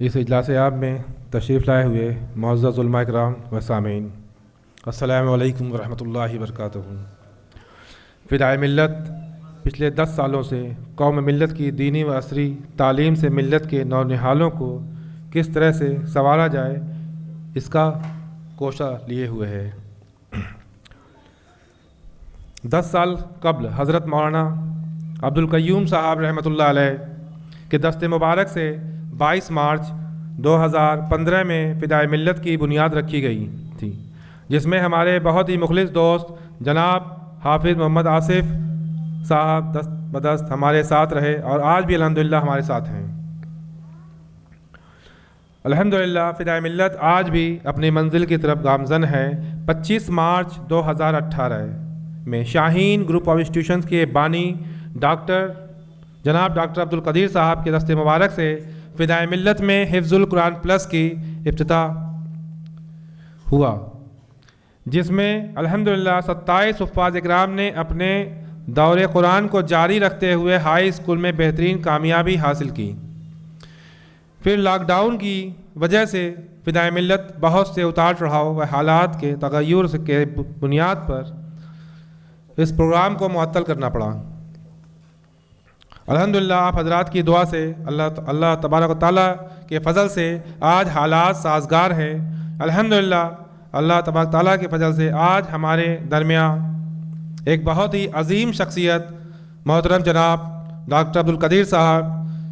اس اجلاس عام میں تشریف لائے ہوئے معزز علماء کرام و سامعین، السلام علیکم ورحمۃ اللہ وبرکاتہ۔ فدائے ملت پچھلے 10 سالوں سے قوم ملت کی دینی و عصری تعلیم سے ملت کے نونہالوں کو کس طرح سے سنوارا جائے اس کا کوشش لیے ہوئے ہے۔ 10 سال قبل حضرت مولانا عبدالقیوم صاحب رحمۃ اللہ علیہ کے دست مبارک سے 22 مارچ 2015 میں فدائے ملت کی بنیاد رکھی گئی تھی، جس میں ہمارے بہت ہی مخلص دوست جناب حافظ محمد آصف صاحب دست بدست ہمارے ساتھ رہے اور آج بھی الحمدللہ ہمارے ساتھ ہیں۔ الحمدللہ فدائے ملت آج بھی اپنی منزل کی طرف گامزن ہے۔ 25 مارچ 2018 میں شاہین گروپ آف انسٹیٹیوشنز کے بانی جناب ڈاکٹر عبدالقدیر صاحب کے دست مبارک سے فدائے ملت میں حفظ القرآن پلس کی افتتاح ہوا، جس میں الحمدللہ 27 حفاظ اکرام نے اپنے دور قرآن کو جاری رکھتے ہوئے ہائی اسکول میں بہترین کامیابی حاصل کی۔ پھر لاک ڈاؤن کی وجہ سے فدائے ملت بہت سے اتار چڑھاؤ و حالات کے تغیر کے بنیاد پر اس پروگرام کو معطل کرنا پڑا۔ الحمدللہ آپ حضرات کی دعا سے اللہ تبارک و تعالیٰ کے فضل سے آج حالات سازگار ہیں۔ الحمدللہ اللہ تبارک تعالیٰ کے فضل سے آج ہمارے درمیان ایک بہت ہی عظیم شخصیت محترم جناب ڈاکٹر عبدالقدیر صاحب،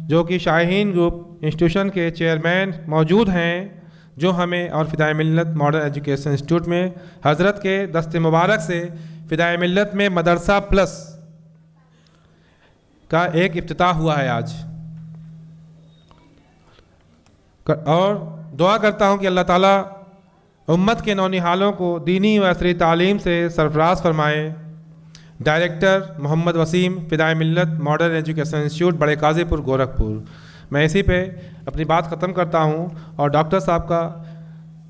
جو کہ شاہین گروپ انسٹیٹیوشن کے چیئرمین موجود ہیں، جو ہمیں اور فدائے ملت ماڈرن ایجوکیشن انسٹیٹیوٹ میں حضرت کے دست مبارک سے فدائے ملت میں مدرسہ پلس کا ایک افتتاح ہوا ہے آج، اور دعا کرتا ہوں کہ اللہ تعالیٰ امت کے نونہالوں کو دینی و عصری تعلیم سے سرفراز فرمائے۔ ڈائریکٹر محمد وسیم، فدائے ملت ماڈرن ایجوکیشن انسٹیٹیوٹ بڑے قاضی پور گورکھپور۔ میں اسی پہ اپنی بات ختم کرتا ہوں اور ڈاکٹر صاحب کا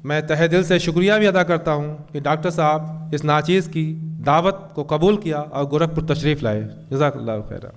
میں تہہ دل سے شکریہ بھی ادا کرتا ہوں کہ ڈاکٹر صاحب اس ناچیز کی دعوت کو قبول کیا اور گورکھپور تشریف لائے۔ جزاک اللہ خیرہ۔